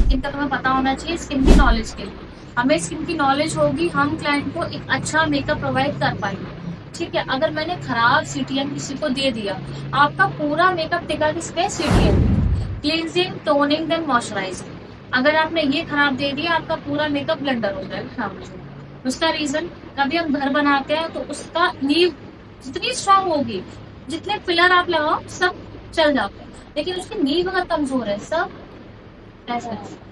Skin का तुम्हें पता होना चाहिए, स्किन की नॉलेज के लिए। हमें स्किन की नॉलेज होगी, हम क्लाइंट को एक अच्छा मेकअप प्रोवाइड कर पाएंगे। ठीक है, अगर मैंने खराब सीटीएम किसी को दे दिया, आपका पूरा मेकअप टिका किस पे? CTM, cleansing, toning, then moisturising. अगर आपने ये खराब दे दिया, आपका पूरा मेकअप ब्लंडर हो जाएगा, खराब हो जाएगा। उसका रीजन, कभी हम घर बनाते हैं तो उसका नींव जितनी स्ट्रांग होगी, जितने पिलर आप लगाओ सब चल जाते हैं, लेकिन उसकी नींव अगर कमजोर है सब ऐसा है।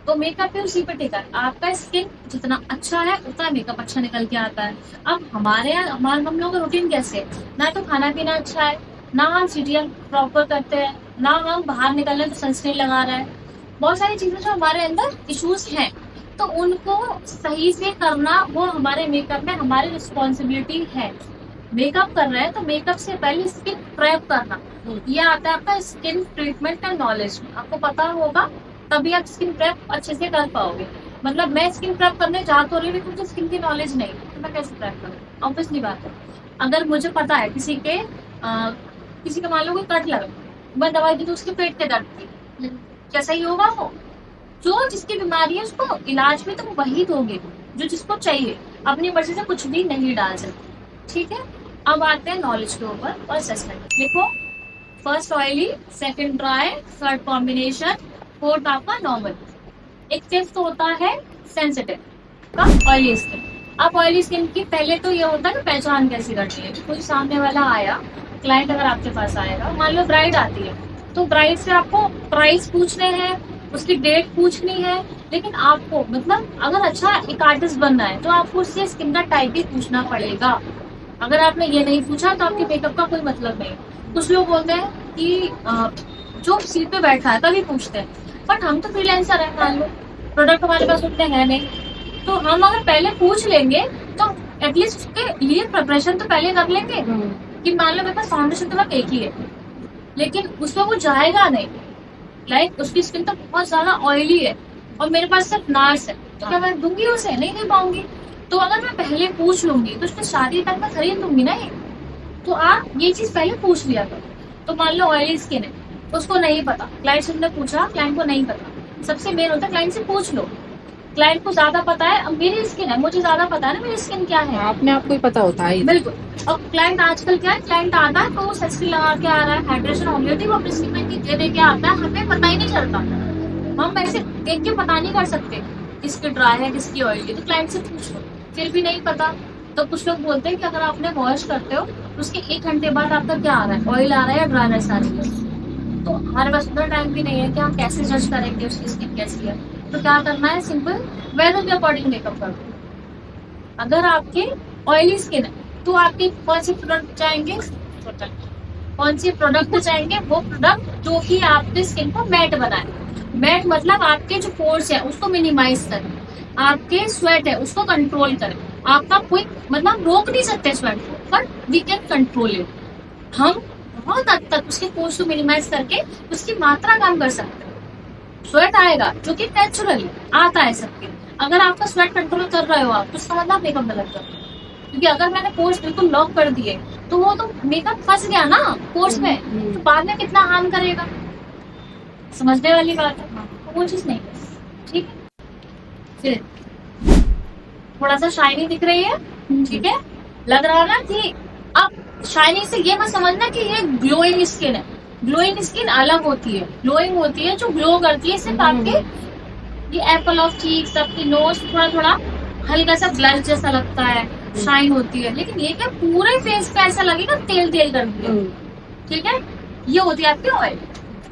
तो मेकअप भी उसी पे टिका है। आपका स्किन जितना अच्छा है उतना मेकअप अच्छा निकल के आता है। अब हमारे यहाँ हम लोग का रूटीन कैसे है, ना तो खाना पीना अच्छा है, ना हम सीटियां प्रॉपर करते हैं, ना हम बाहर निकल रहे तो सनस्क्रीन लगा रहे हैं। बहुत सारी चीजें जो हमारे अंदर इश्यूज हैं, तो उनको सही से करना वो हमारे मेकअप में हमारी रिस्पॉन्सिबिलिटी है। मेकअप कर रहे हैं तो मेकअप से पहले स्किन प्रेप करना, ये आता है आपका स्किन ट्रीटमेंट का नॉलेज में। आपको पता होगा तभी आप स्किन प्रेप अच्छे से कर पाओगे। मतलब मैं स्किन प्रेप करने जा तो रही हूँ, लेकिन मुझे स्किन की नॉलेज नहीं है तो मैं कैसे प्रेप करूँ? ऑब्वियसली बात है। अगर मुझे पता है किसी के मान लो कोई कट लगा, मैं दवाई दी तो उसके पेट के दर्द की, क्या सही होगा? वो जो जिसकी बीमारी है उसको इलाज में तो वही दोगे जो जिसको चाहिए, अपनी मर्जी से कुछ भी नहीं डाल सकते। ठीक है, अब आते हैं नॉलेज के ऊपर और असेसमेंट। देखो, first oily, second dry, third combination, fourth आपका नॉर्मल, एक फिफ्थ होता है सेंसिटिव का ऑयली स्किन। अब ऑयली स्किन की पहले तो ये होता है कि पहचान कैसी करनी है। कोई सामने वाला आया, क्लाइंट अगर आपके पास आएगा, मान लो ब्राइड आती है, तो ब्राइड से आपको प्राइस पूछने हैं, उसकी डेट पूछनी है, लेकिन आपको मतलब अगर अच्छा एक आर्टिस्ट बनना है तो आपको उससे स्किन का टाइप भी पूछना पड़ेगा। अगर आपने ये नहीं पूछा तो आपके मेकअप का कोई मतलब नहीं। कुछ लोग बोलते हैं कि जो सीट पे बैठा है तभी पूछते हैं, बट हम तो फ्रीलांसर है, मान लो प्रोडक्ट हमारे पास उतने हैं नहीं, तो हम अगर पहले पूछ लेंगे तो एटलीस्ट उसके लिए प्रिपरेशन तो पहले कर लेंगे। कि मान लो मेरे पास फाउंडेशन तो एक ही है, लेकिन उसमें वो जाएगा नहीं, लाइक उसकी स्किन तो बहुत ज्यादा ऑयली है और मेरे पास सिर्फ नार्स है, तो क्या मैं दूंगी उसे? नहीं दे पाऊंगी। तो अगर मैं पहले पूछ लूंगी तो उसके शादी तक मैं खरीद लूंगी ना ये। तो आप ये चीज पहले पूछ लिया करो। तो मान लो ऑयली स्किन है, उसको नहीं पता, क्लाइंट से हमने पूछा, क्लाइंट को नहीं पता। सबसे मेन होता है क्लाइंट से पूछ लो। क्लाइंट को ज्यादा पता है, अब मेरी स्किन है, मुझे ज्यादा पता है ना मेरी स्किन क्या है, अपने आप को ही पता होता है। बिल्कुल। अब क्लाइंट आजकल क्या है, क्लाइंट आता है तो वो सनस्क्रीन लगा के आ रहा है, हाइड्रेशन हो गई थी, वो अपनी स्किन में दे के आता है, हमें पता ही नहीं चलता। हम ऐसे देख के पता नहीं कर सकते किसकी ड्राई है किसकी ऑयली है, तो क्लाइंट से पूछ लो। फिर भी नहीं पता तो कुछ लोग बोलते हैं कि अगर आपने वॉश करते हो तो उसके 1 घंटे बाद आपका क्या आ रहा है, ऑयल आ रहा है या ड्राइनेस आ रही है। तो हमारे पास उतना टाइम भी नहीं है कि हम कैसे जज करेंगे उसकी स्किन कैसी है। तो क्या करना है, सिंपल वेदर के अकॉर्डिंग मेकअप कर दो। अगर आपके ऑयली स्किन है तो आपके कौन से प्रोडक्ट चाहेंगे, कौन से प्रोडक्ट चाहेंगे, वो प्रोडक्ट जो कि आपके स्किन को मैट बनाए। मैट मतलब आपके जो पोर्स है उसको मिनिमाइज करे, आपके स्वेट है उसको कंट्रोल करे। आपका कोई मतलब रोक नहीं सकते स्वेट को, but we can control it. हम बहुत हद तक उसके पोर्स को मिनिमाइज करके उसकी मात्रा कम कर सकते हैं। स्वेट आएगा जो कि नेचुरली आता है सबके। अगर आपका स्वेट कंट्रोल कर रहे हो आप, तो इसका मतलब मेकअप गलत कर रहे हो। क्योंकि अगर मैंने पोर्स बिल्कुल लॉक कर दिए तो वो तो मेकअप फंस गया ना पोर्स में, तो बाद में कितना हार्म करेगा। समझने वाली बात है, तो वो चीज नहीं है। ठीक है, फिर थोड़ा सा शाइनी दिख रही है, ठीक है, लग रहा है ना कि अब शाइनी से ये मत समझना कि ये ग्लोइंग स्किन है। ग्लोइंग स्किन अलग होती है, ग्लोइंग होती है जो ग्लो करती है सिर्फ आपके ये एप्पल ऑफ चीक्स, आपकी नोज थोड़ा थोड़ा हल्का सा ब्लश जैसा लगता है, शाइन होती है। लेकिन ये क्या पूरे फेस पे ऐसा लगेगा तेल तेल कर दिया। ठीक है, ये होती है आपकी ऑयल।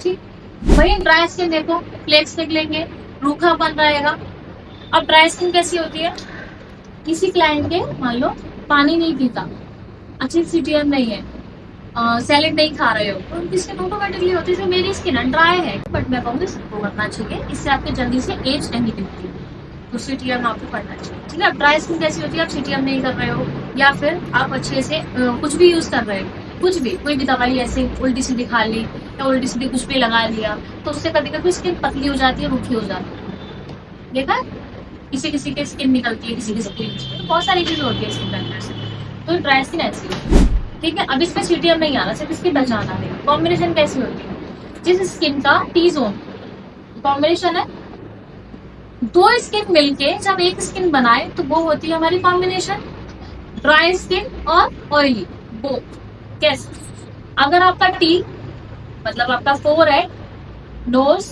ठीक, वही ड्राई स्किन देखो, फ्लेक्स निकलेंगे, रूखापन रहेगा। अब ड्राई स्किन कैसी होती है, किसी क्लाइंट के मान लो पानी नहीं पीता, अच्छी सीटीएम नहीं है, सैलेड नहीं खा रहे हो, तो उनकी स्किन ऑटोमेटिकली होती है। मेरी स्किन ड्राई है, बट मैं कहूँगी सबको करना चाहिए, इससे आपके जल्दी से एज नहीं दिखती, तो सीटीएम आपको करना चाहिए। ठीक है, ड्राई स्किन कैसी होती है, आप सीटीएम नहीं कर रहे हो या फिर आप अच्छे से कुछ भी यूज कर रहे हो, कुछ भी कोई भी दवाई ऐसे उल्टी सीधी खा ली या उल्टी सीधी कुछ भी लगा लिया, तो उससे कभी कभी स्किन पतली हो जाती है, रूखी हो जाती है। देखा, किसी किसी की स्किन निकलती है, किसी की स्किन, तो बहुत सारी चीजें होती है स्किन के अंदर से। तो ड्राई स्किन ऐसी है। ठीक है, अब इसमें सीटीएम नहीं आ रहा, सिर्फ इसकी पहचान आ रही। कॉम्बिनेशन कैसी होती है, जिस स्किन का टी जोन कॉम्बिनेशन है दो स्किन मिलके जब एक स्किन बनाए तो वो होती है हमारी कॉम्बिनेशन, ड्राई स्किन और ऑयली। वो कैसे? अगर आपका टी मतलब आपका फोर है, नोज,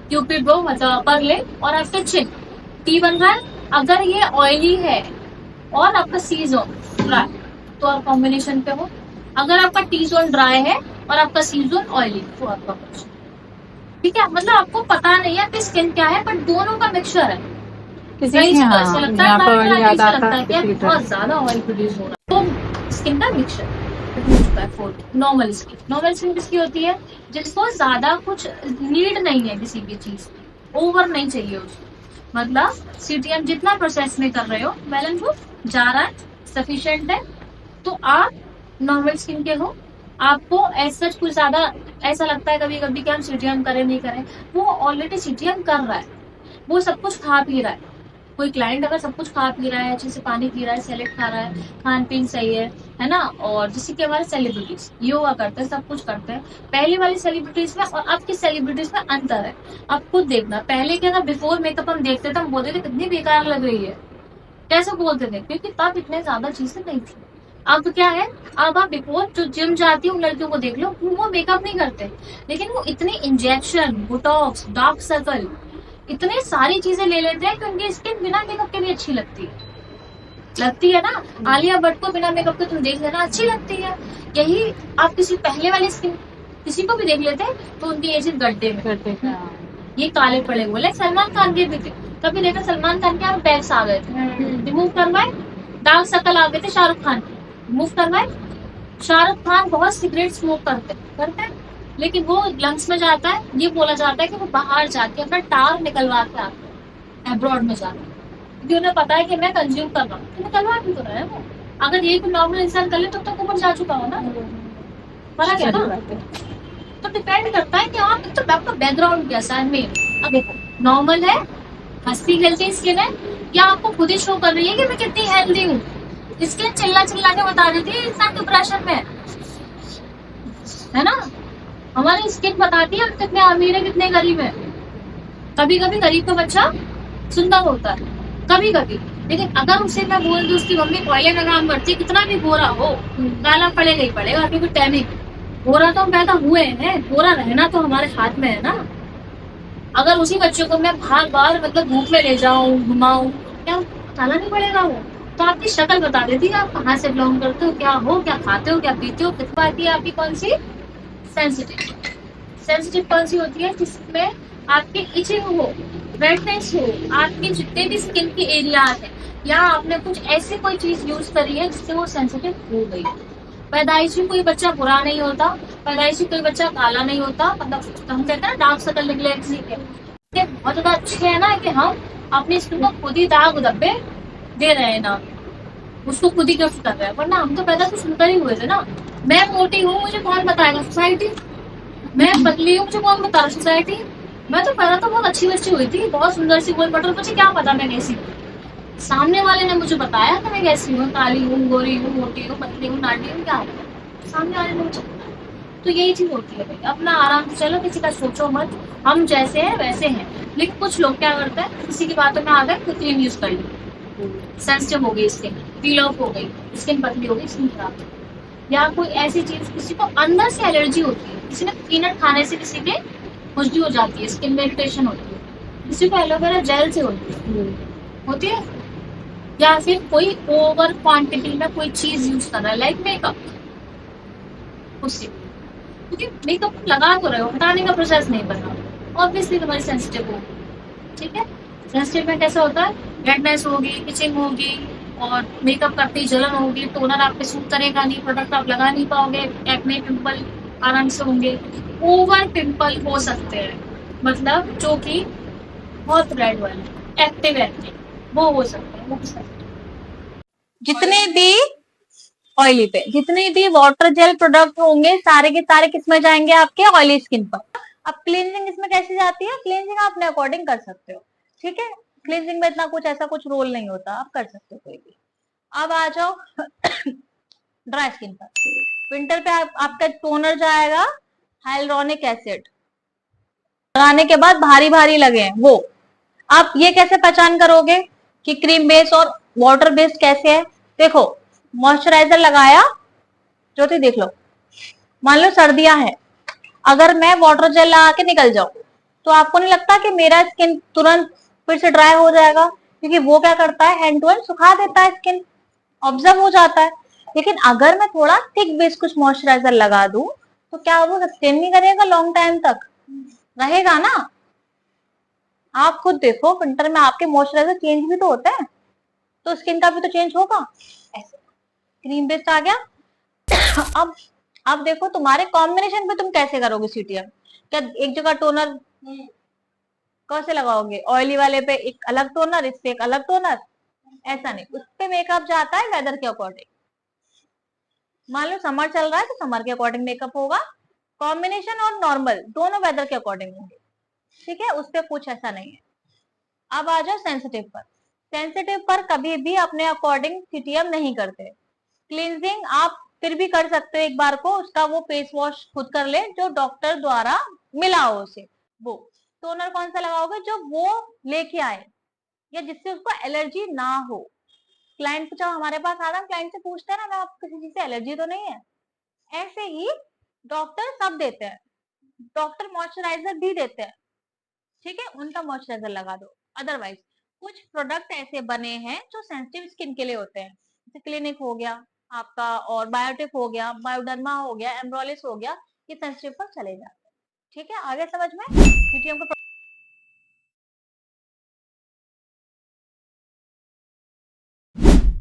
क्यूपिड बो मतलब अपर लिप और आपके चिन, टी बन रहा है। अगर ये ऑयली है और आपका सी जोन ड्राई, तो आप कॉम्बिनेशन पे हो। अगर आपका टी जोन ड्राई है और आपका सी जोन ऑयली, तो आपका कॉम्बिनेशन। ठीक है, मतलब आपको पता नहीं है आपकी स्किन क्या है, बट दोनों का मिक्सचर है। किसी कई की जगह ऐसा हाँ लगता है, यहाँ ट्राई पर करा के याद ऐसा आता लगता है है कि यार किसी बहुत तरह। ज्यादा ऑयल प्रोड्यूस हो रहा है। तो स्किन का मिक्सचर हो चुका है। Fourth, normal skin. Normal skin किसकी होती है? जिसको ज्यादा कुछ नीड नहीं है किसी भी चीज की, ओवर नहीं चाहिए उसको। मतलब सीटीएम जितना प्रोसेस में कर रहे हो, वेल वो जा रहा है, सफिशिएंट है, तो आप नॉर्मल स्किन के हो। आपको ऐसा कुछ ज्यादा ऐसा लगता है कभी कभी कि हम सीटीएम करें नहीं करें, वो ऑलरेडी सीटीएम कर रहा है, वो सब कुछ खा पी रहा है। कोई क्लाइंट अगर सब कुछ खा पी रहा है, अच्छे से पानी पी रहा है, सैलेड खा रहा है, खान पीन सही है ना। और जैसे कि हमारे सेलिब्रिटीज योगा करते हैं, सब कुछ करते हैं, पहले वाली सेलिब्रिटीज में और अब की सेलिब्रिटीज में अंतर है। आप खुद देखना, पहले क्या था, बिफोर मेकअप हम देखते थे, हम बोलते थे कितनी बेकार लग रही है, कैसे बोलते थे, क्योंकि तब इतने ज्यादा चीजें नहीं थी। अब क्या है, अब आप बिफोर जो जिम जाती हूँ लड़कियों को देख लो, वो मेकअप नहीं करते, लेकिन वो इतने इंजेक्शन, बोटॉक्स, डार्क सर्कल, इतनी सारी चीजें ले लेते हैं कि उनकी स्किन बिना मेकअप के भी अच्छी लगती है ना। आलिया भट्ट को बिना मेकअप के तुम देख लेना, अच्छी लगती है। यही आप किसी पहले वाली स्किन किसी को भी देख लेते तो उनकी ये चीज गड्ढे में, करते थे। ये काले पड़े हुए। लाइक सलमान खान के भी थे, कभी देखा सलमान खान के यहाँ बैग्स आ गए थे, रिमूव करवाए, डार्क सर्कल आ गए थे शाहरुख खान, रिमूव करवाए। शाहरुख खान बहुत सिगरेट स्मोक करते हैं, लेकिन वो लंग्स में जाता है, ये बोला जाता है कि वो बाहर जाके अपना टार निकलवा के आते हैं, अब्रॉड में जाके, क्योंकि उन्हें पता है कि मैं कंज्यूम कर रहा हूँ, तो निकलवा भी तो रहा है वो। अगर यही कोई नॉर्मल इंसान कर ले तो ऊपर जा चुका हो ना, फर्क है ना। तो डिपेंड करता है कि आप तो आपका बैकग्राउंड कैसा है। मेन अब देखो, नॉर्मल है, हंसती खेलती स्किन है, या आपको खुद ही शो कर रही है कि मैं कितनी हेल्दी हूँ। स्किन चिल्ला चिल्ला के बता देती है इंसान डिप्रेशन में है ना। हमारी स्किन बताती है हम कितने अमीर है कितने गरीब है। कभी कभी गरीब का बच्चा सुंदर होता है, कभी कभी, लेकिन अगर उसे मैं बोल दूं उसकी मम्मी कोयले में काम करती है, कितना भी गोरा हो, काला पड़ेगा ही पड़ेगा, क्योंकि टाइमिंग, गोरा तो हम पैदा हुए हैं, गोरा रहना तो हमारे हाथ में है ना। अगर उसी बच्चे को मैं बार बार मतलब धूप में ले जाऊं, घुमाऊं, क्या काला नहीं पड़ेगा वो? तो आपकी शक्ल बता देती है आप कहाँ से बिलोंग करते हो, क्या खाते हो, क्या पीते हो, कितना आती है आपकी कौन सी सेंसिटिव। सेंसिटिव कौन सी होती है? जिसमें आपकी इचिंग हो, रेडनेस हो, आपके जितने भी स्किन के एरियाज है, या आपने कुछ ऐसी कोई चीज यूज करी है जिससे वो सेंसिटिव हो गई। पैदाइशी कोई बच्चा बुरा नहीं होता, पैदाइशी कोई बच्चा काला नहीं होता, मतलब हम कहते हैं डार्क सर्कल निकले किसी के, ये बहुत ज्यादा अच्छे है ना कि हम अपनी स्किन को खुद ही दाग धब्बे दे रहे हैं ना, उसको खुद ही गिफ्ट कर रहे हैं। वरना हम तो पैदा तो सुंदर ही हुए थे ना। मैं मोटी हूँ मुझे कौन बताएगा? सोसाइटी। मैं पतली हूँ मुझे कौन बता रहा? सोसाइटी। मैं तो पहले तो बहुत अच्छी बच्ची हुई थी, बहुत सुंदर सी गोल मटर, मुझे क्या पता मैं कैसी हूँ? सामने वाले ने मुझे बताया कि मैं कैसी हूँ, काली हूँ, गोरी हूँ, मोटी हूँ, पतली हूँ, नाटी हूँ, क्या है सामने वाले ने मुझे बताया। तो यही चीज होती है भाई, अपना आराम से चलो, किसी का सोचो मत, हम जैसे हैं वैसे हैं। लेकिन कुछ लोग क्या करते हैं, किसी की बातों में आ गए तो क्रीम यूज कर ली, सेंसिटिव हो गई स्किन, पील ऑफ हो गई स्किन, पतली हो गई स्किन, खराब हो गई। या कोई ऐसी चीज, किसी को अंदर से एलर्जी होती है, किसी ने पीनट खाने से किसी के खुजली हो जाती है, स्किन में इरिटेशन होती है, किसी को एलोवेरा जेल से होती है। या फिर कोई ओवर क्वांटिटी में कोई चीज यूज कर रहा है, लाइक मेकअप, उससे, क्योंकि मेकअप लगा तो रहे हो, हटाने का प्रोसेस नहीं बना, ऑब्वियसली तुम्हारी सेंसिटिव होगी। ठीक है, सेंसिटिव में कैसा होता है, रेडनेस होगी, इचिंग होगी, और मेकअप करते ही जलन होगी, टोनर आप पे सूट करेगा नहीं, प्रोडक्ट आप लगा नहीं पाओगे, एक्ने पिंपल आराम से होंगे, ओवर पिंपल हो सकते हैं, मतलब जो कि बहुत रेड वाले एक्टिव एक्ने, वो हो सकते हैं, वो भी सकते हैं। जितने भी ऑयली पे, जितने भी वाटर जेल प्रोडक्ट होंगे सारे के सारे किस में जाएंगे? आपके ऑयली स्किन पर। अब क्लींजिंग इसमें कैसे जाती है? क्लींजिंग आप अपने अकॉर्डिंग कर सकते हो, ठीक है। क्लींजिंग में इतना कुछ ऐसा कुछ रोल नहीं होता, आप कर सकते हो कोई भी। अब आ जाओ ड्राई स्किन पर। विंटर पे आपका टोनर जाएगा हाइलुरोनिक एसिड, लगाने के बाद भारी भारी लगे वो, आप ये कैसे पहचान करोगे कि क्रीम बेस्ड और वाटर बेस्ड कैसे है? देखो, मॉइस्चराइजर लगाया, ज्योति देख लो, मान लो सर्दियां हैं, अगर मैं वाटर जेल लगा के निकल जाऊं, तो आपको नहीं लगता कि मेरा स्किन तुरंत फिर से ड्राई हो जाएगा? क्योंकि वो क्या करता है, हैंड टू हैंड सुखा देता है स्किन, ऑब्जर्व हो जाता है। लेकिन अगर मैं थोड़ा थिक बेस कुछ मॉइस्चराइजर लगा दूं, तो क्या वो सस्टेन नहीं करेगा, लॉन्ग टाइम तक रहेगा ना? आप खुद देखो, विंटर में आपके मॉइस्चराइजर चेंज भी तो होते हैं, तो स्किन का भी तो चेंज होगा। ऐसे क्रीम बेस्ड आ गया। अब अब देखो तुम्हारे कॉम्बिनेशन पे तुम कैसे करोगे सीटीएम? क्या एक जगह टोनर कैसे लगाओगे, ऑयली वाले पे एक अलग टोनर, इस पे एक अलग टोनर? ऐसा नहीं, उस पे मेकअप जाता है वेदर के अकॉर्डिंग। मान लो समर चल रहा है तो समर के अकॉर्डिंग मेकअप होगा, कॉम्बिनेशन और नॉर्मल दोनों वेदर के अकॉर्डिंग होंगे। ठीक है, उस पर कुछ ऐसा नहीं है। अब आ जाओ सेंसिटिव पर। सेंसिटिव पर कभी भी अपने अकॉर्डिंग सीटीएम नहीं करते। क्लींजिंग आप फिर भी कर सकते हो, एक बार को उसका वो फेस वॉश खुद कर ले जो डॉक्टर द्वारा मिला हो उसे। वो टोनर कौन सा लगाओगे, जो वो लेके आए या जिससे उसको एलर्जी ना हो। क्लाइंट जब हमारे पास आता है, क्लाइंट से पूछते हैं ना, मैं आपको किसी चीज से एलर्जी तो नहीं है? ऐसे ही डॉक्टर सब देते हैं, डॉक्टर मॉइस्चराइजर भी देते हैं, ठीक है, उनका मॉइस्चराइजर लगा दो। अदरवाइज कुछ प्रोडक्ट ऐसे बने हैं जो सेंसिटिव स्किन के लिए होते हैं, जैसे क्लिनिक हो गया आपका, और बायोटिक हो गया, बायोडर्मा हो गया, एम्ब्रोलिस हो गया, ये सेंसिटिव पर चले जाते हैं। ठीक है, आगे समझ में सीटीएम को।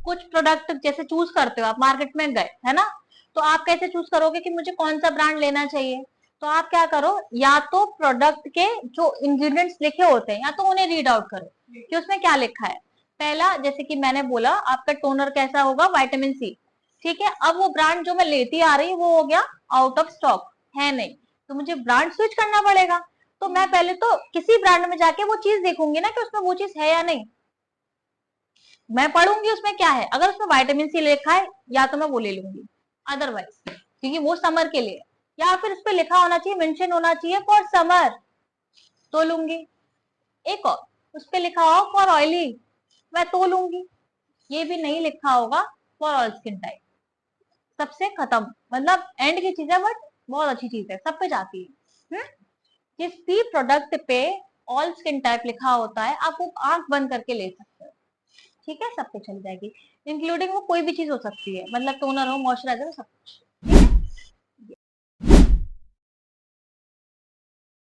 कुछ प्रोडक्ट जैसे चूज करते हो, आप मार्केट में गए है ना, तो आप कैसे चूज करोगे कि मुझे कौन सा ब्रांड लेना चाहिए? तो आप क्या करो, या तो प्रोडक्ट के जो इंग्रेडिएंट्स लिखे होते हैं, या तो उन्हें रीड आउट करो कि उसमें क्या लिखा है। पहला, जैसे कि मैंने बोला, आपका टोनर कैसा होगा, विटामिन सी। ठीक है, अब वो ब्रांड जो मैं लेती आ रही वो हो गया आउट ऑफ स्टॉक, है नहीं, तो मुझे ब्रांड स्विच करना पड़ेगा। तो मैं पहले तो किसी ब्रांड में जाके वो चीज देखूंगी ना कि उसमें वो चीज है या नहीं, मैं पढ़ूंगी उसमें क्या है, अगर उसमें विटामिन सी लिखा है या तो मैं वो ले लूंगी, अदरवाइज क्योंकि वो समर के लिए, या फिर उस पर लिखा होना चाहिए, मेंशन होना चाहिए फॉर समर, तो लूंगी। एक और, उस पर लिखा हो फॉर ऑयली, मैं तो लूंगी। ये भी नहीं लिखा होगा फॉर ऑल स्किन टाइप, सबसे खत्म, मतलब एंड की चीज है, बट बहुत अच्छी चीज है, सब पे जाती है। जिस भी प्रोडक्ट पे ऑल स्किन टाइप लिखा होता है, आप वो आंख बंद करके ले सकते हो। ठीक है, सब पे चल जाएगी, इंक्लूडिंग वो कोई भी चीज हो सकती है, मतलब टोनर हो, मॉइस्चराइजर हो, सब कुछ।